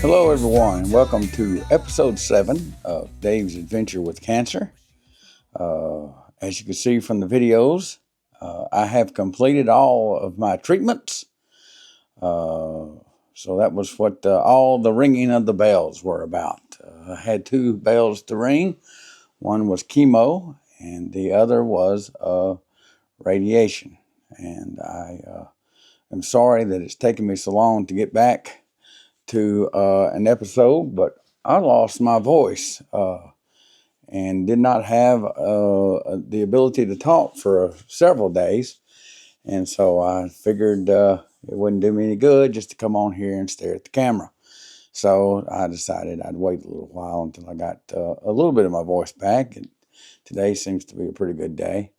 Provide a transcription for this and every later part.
Hello, everyone. Welcome to episode 7 of Dave's Adventure with Cancer. As you can see from the videos, I have completed all of my treatments. So that was what all the ringing of the bells were about. I had 2 bells to ring. One was chemo, and the other was radiation. And I am sorry that it's taken me so long to get back to an episode, but I lost my voice and did not have the ability to talk for several days. And so I figured it wouldn't do me any good just to come on here and stare at the camera. So I decided I'd wait a little while until I got a little bit of my voice back. And today seems to be a pretty good day.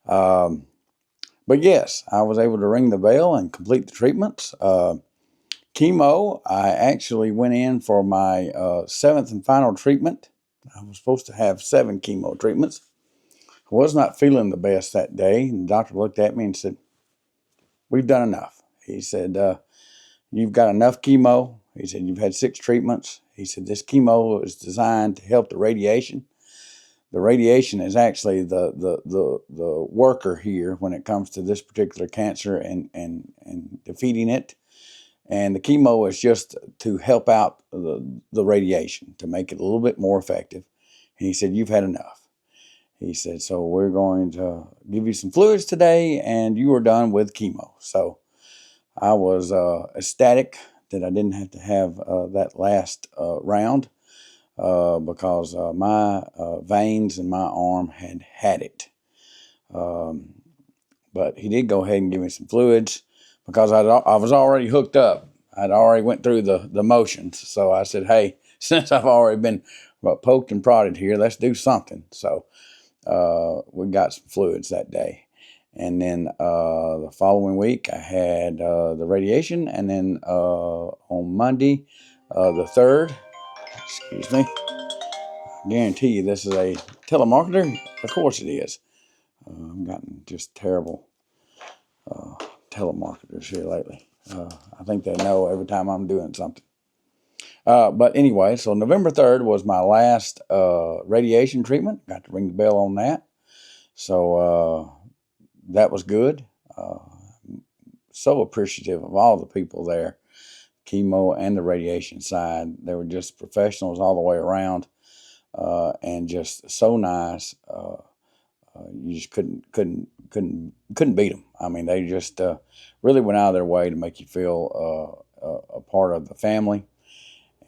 But yes, I was able to ring the bell and complete the treatments. Chemo, I actually went in for my 7th and final treatment. I was supposed to have 7 chemo treatments. I was not feeling the best that day. And the doctor looked at me and said, "We've done enough." He said, "You've got enough chemo." He said, "You've had 6 treatments." He said, "This chemo is designed to help the radiation. The radiation is actually the worker here when it comes to this particular cancer and defeating it. And the chemo is just to help out the radiation, to make it a little bit more effective." And he said, "You've had enough." He said, "So we're going to give you some fluids today, and you are done with chemo." So I was ecstatic that I didn't have to have that last round because my veins in my arm had it. But he did go ahead and give me some fluids because I was already hooked up. I'd already went through the motions. So I said, "Hey, since I've already been poked and prodded here, let's do something." So we got some fluids that day. And then the following week, I had the radiation. And then on Monday, the 3rd, excuse me, I guarantee you this is a telemarketer. Of course it is. I've gotten just terrible telemarketers here lately. I think they know every time I'm doing something. But anyway, so November 3rd was my last radiation treatment. Got to ring the bell on that. So that was good. So appreciative of all the people there, chemo and the radiation side. They were just professionals all the way around and just so nice. You just couldn't beat them. I mean, they just really went out of their way to make you feel a part of the family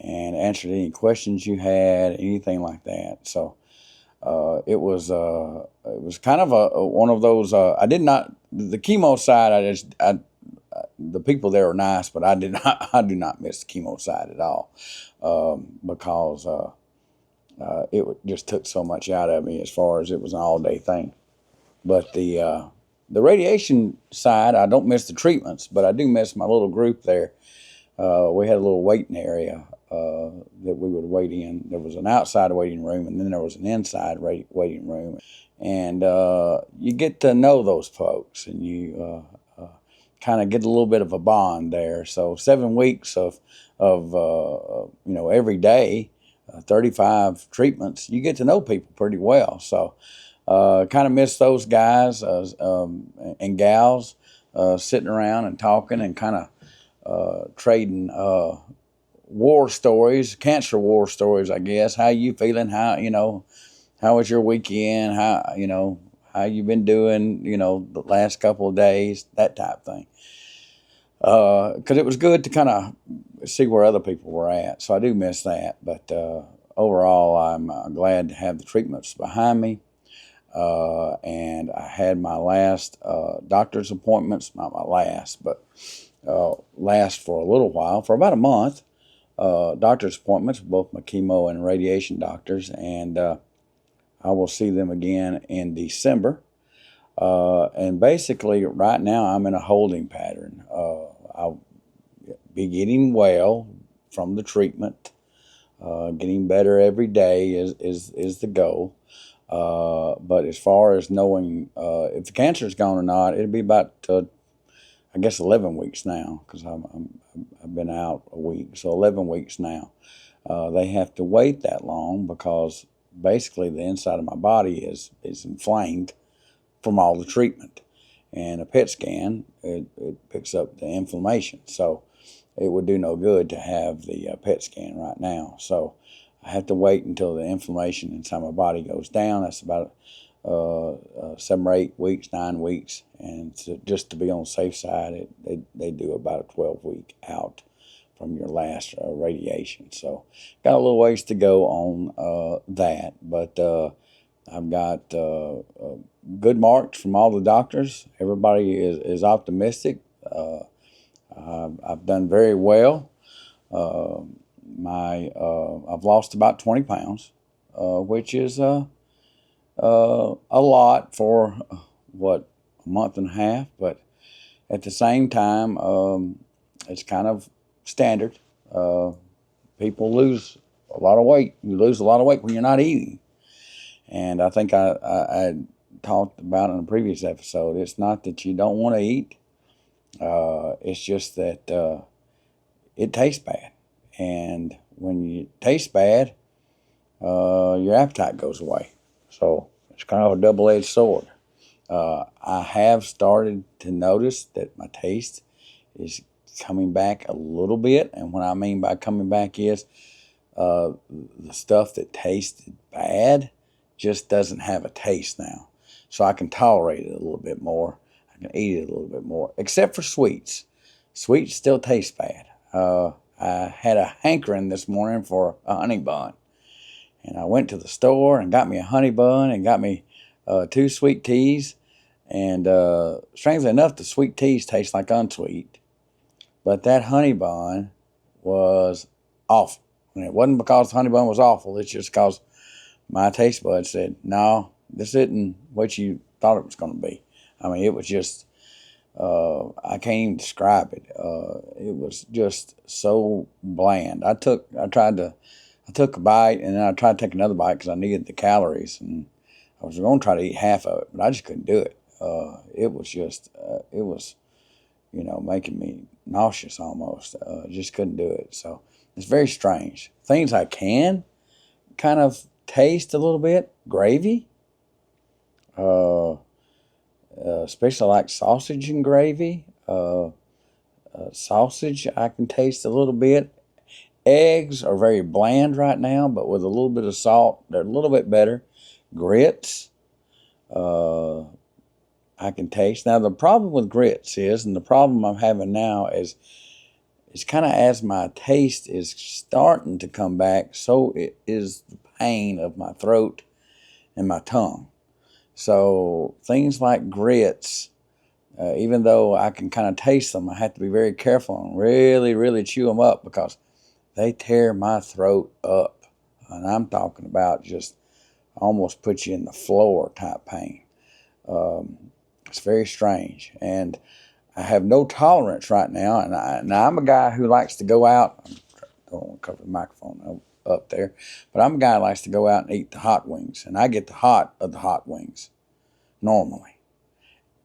and answered any questions you had, anything like that. So it was kind of one of those. I did not the chemo side. The people there were nice, but I do not miss the chemo side at all because. It just took so much out of me as far as it was an all-day thing. But the radiation side, I don't miss the treatments, but I do miss my little group there. We had a little waiting area that we would wait in. There was an outside waiting room, and then there was an inside waiting room. And you get to know those folks, and you kind of get a little bit of a bond there. So 7 weeks of every day, 35 treatments, you get to know people pretty well. So kind of miss those guys and gals sitting around and talking and kind of trading war stories, cancer war stories, I guess. How you feeling? How was your weekend? How you been doing, the last couple of days, that type of thing. Because it was good to kind of see where other people were at. So I do miss that. But overall, I'm glad to have the treatments behind me. And I had my last doctor's appointments, not my last, but last for a little while, for about a month. Doctor's appointments, both my chemo and radiation doctors. And I will see them again in December. And basically, right now, I'm in a holding pattern. I'll be getting well from the treatment. Getting better every day is the goal. But as far as knowing if the cancer is gone or not, it'll be about a I guess 11 weeks now, because I've been out a week, so 11 weeks now. They have to wait that long because basically the inside of my body is inflamed from all the treatment. And a PET scan, it picks up the inflammation. So it would do no good to have the PET scan right now. So I have to wait until the inflammation inside my body goes down. That's about 7 or 8 weeks, 9 weeks. And just to be on the safe side, they do about a 12-week out from your last radiation. So got a little ways to go on that. But I've got good marks from all the doctors. Everybody is optimistic. I've done very well. I've lost about 20 pounds, which is a lot for a month and a half. But at the same time, it's kind of standard. People lose a lot of weight. You lose a lot of weight when you're not eating. And I think I talked about in a previous episode, it's not that you don't want to eat. It's just that it tastes bad. And when you taste bad, your appetite goes away. So it's kind of a double-edged sword. I have started to notice that my taste is coming back a little bit. And what I mean by coming back is the stuff that tasted bad just doesn't have a taste now. So I can tolerate it a little bit more. I can eat it a little bit more, except for sweets. Sweets still taste bad. I had a hankering this morning for a honey bun. And I went to the store and got me a honey bun and got me 2 sweet teas. And strangely enough, the sweet teas taste like unsweet. But that honey bun was awful. And it wasn't because the honey bun was awful. It's just because my taste buds said, no, this isn't what you thought it was going to be. I mean, it was just, I can't even describe it. It was just so bland. I took a bite, and then I tried to take another bite because I needed the calories. And I was going to try to eat half of it, but I just couldn't do it. It was making me nauseous almost. Just couldn't do it. So it's very strange. Things I can kind of taste a little bit, gravy, especially like sausage and gravy. Sausage I can taste a little bit. Eggs are very bland right now, but with a little bit of salt, they're a little bit better. Grits, I can taste. Now the problem with grits is, and the problem I'm having now is, it's kind of as my taste is starting to come back, so it is the pain of my throat and my tongue. So things like grits, even though I can kind of taste them, I have to be very careful and really, really chew them up because they tear my throat up. And I'm talking about just almost put you in the floor type pain. It's very strange. And I have no tolerance right now. And I'm a guy who likes to go out. I don't want to cover the microphone up there. But I'm a guy who likes to go out and eat the hot wings. And I get the hot of the hot wings normally.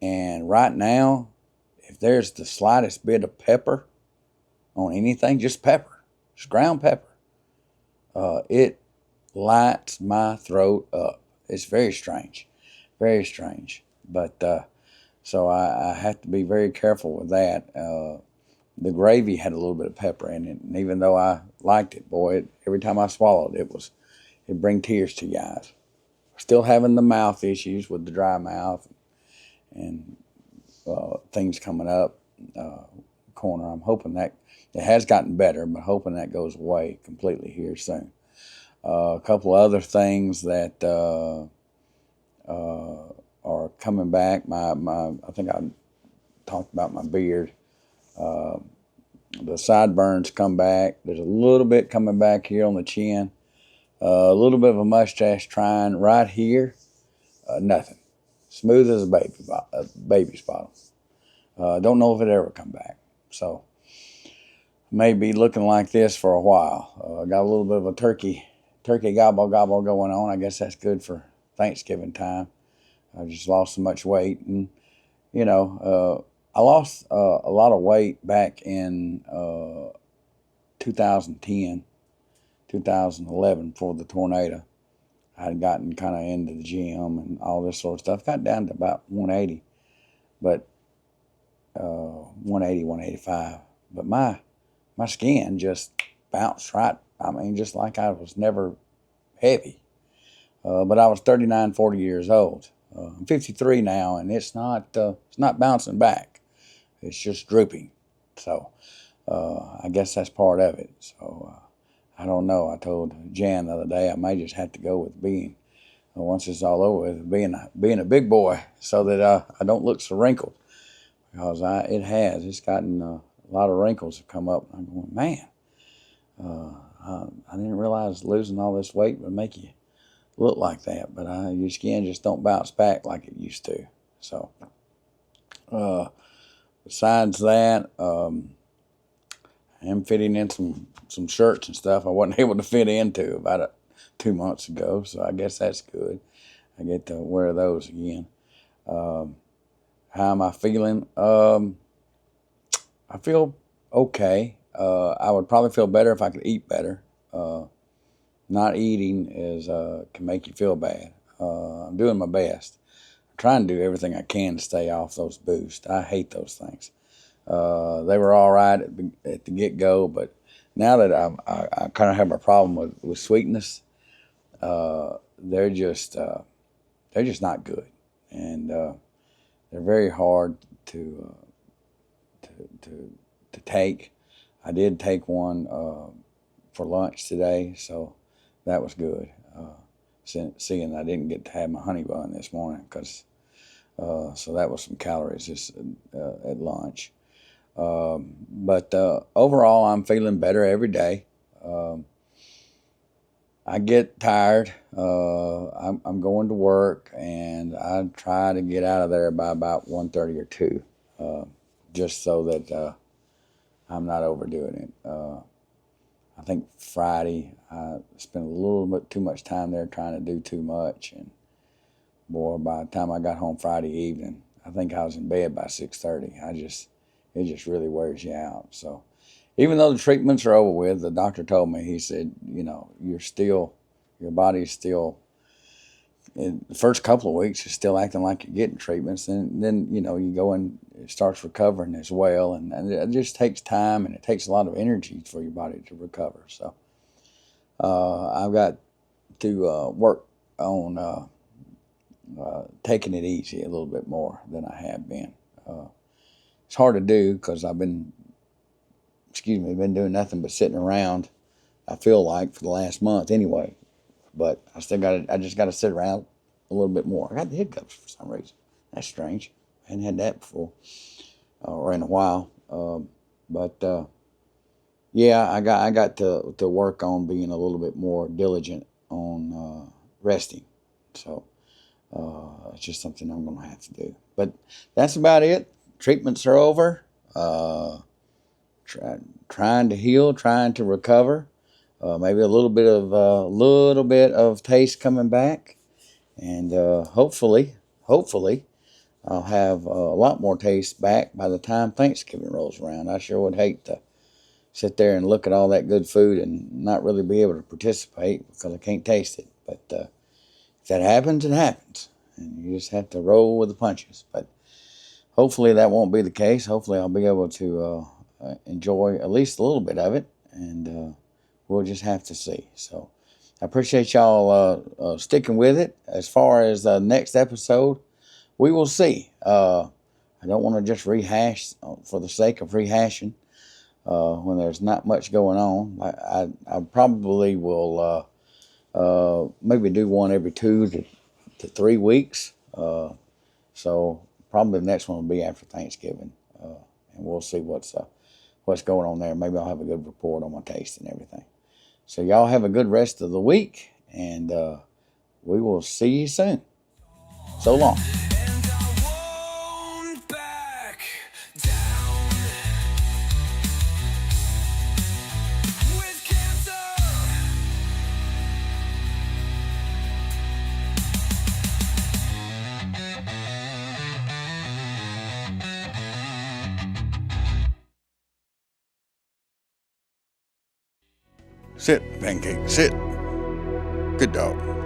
And right now, if there's the slightest bit of pepper on anything, just pepper, just ground pepper, it lights my throat up. It's very strange, very strange. But so I have to be very careful with that. The gravy had a little bit of pepper in it, and even though I liked it, boy, every time I swallowed it bring tears to your eyes. Still having the mouth issues with the dry mouth and things coming up corner. I'm hoping that it has gotten better, but hoping that goes away completely here soon. A couple of other things that are coming back. I think I talked about my beard. The sideburns come back. There's a little bit coming back here on the chin. A little bit of a mustache trying right here. Nothing. Smooth as a baby's bottom. Don't know if it ever come back. So may be looking like this for a while. Got a little bit of a turkey gobble going on. I guess that's good for Thanksgiving time. I just lost so much weight, and I lost a lot of weight back in 2010, 2011 for the tornado. I had gotten kind of into the gym and all this sort of stuff. Got down to about 180, but 180, 185. But my skin just bounced right. I mean, just like I was never heavy. But I was 39, 40 years old. I'm 53 now, and it's not bouncing back. It's just drooping. So I guess that's part of it. So I don't know. I told Jan the other day I may just have to go with being, once it's all over with, being a big boy, so that I don't look so wrinkled. Because it's gotten a lot of wrinkles have come up. I'm going, man, I didn't realize losing all this weight would make you look like that. But your skin just don't bounce back like it used to. So besides that, I am fitting in some shirts and stuff I wasn't able to fit into about 2 months ago. So I guess that's good. I get to wear those again. How am I feeling? I feel okay. I would probably feel better if I could eat better. Not eating can make you feel bad. I'm doing my best. I'm trying to do everything I can to stay off those boosts. I hate those things. They were all right at the get-go, but now that I kind of have a problem with sweetness, they're just not good, and they're very hard to take. I did take one for lunch today, so that was good. Seeing I didn't get to have my honey bun this morning, so that was some calories at lunch. But overall, I'm feeling better every day. I get tired. I'm going to work, and I try to get out of there by about 1:30 or 2, just so that I'm not overdoing it. I think Friday I spent a little bit too much time there trying to do too much, and boy, by the time I got home Friday evening, I think I was in bed by 6:30. It just really wears you out. So even though the treatments are over with, the doctor told me, he said, your body's still, in the first couple of weeks, you're still acting like you're getting treatments. And then you go and it starts recovering as well. And it just takes time, and it takes a lot of energy for your body to recover. So I've got to work on taking it easy a little bit more than I have been. It's hard to do because I've been doing nothing but sitting around, I feel like, for the last month anyway. But I just got to sit around a little bit more. I got the hiccups for some reason. That's strange. I hadn't had that before or in a while. Yeah, I got to work on being a little bit more diligent on resting. So it's just something I'm going to have to do. But that's about it. Treatments are over. Trying to heal, trying to recover. Maybe a little bit of taste coming back, and hopefully, I'll have a lot more taste back by the time Thanksgiving rolls around. I sure would hate to sit there and look at all that good food and not really be able to participate because I can't taste it. But if that happens, it happens, and you just have to roll with the punches. But hopefully that won't be the case. Hopefully I'll be able to enjoy at least a little bit of it, and we'll just have to see. So I appreciate y'all sticking with it. As far as the next episode, we will see. I don't want to just rehash for the sake of rehashing when there's not much going on. I probably will maybe do one every 2 to 3 weeks. So probably the next one will be after Thanksgiving, and we'll see what's going on there. Maybe I'll have a good report on my taste and everything. So y'all have a good rest of the week, and we will see you soon. So long. Sit, Pancake, sit. Good dog.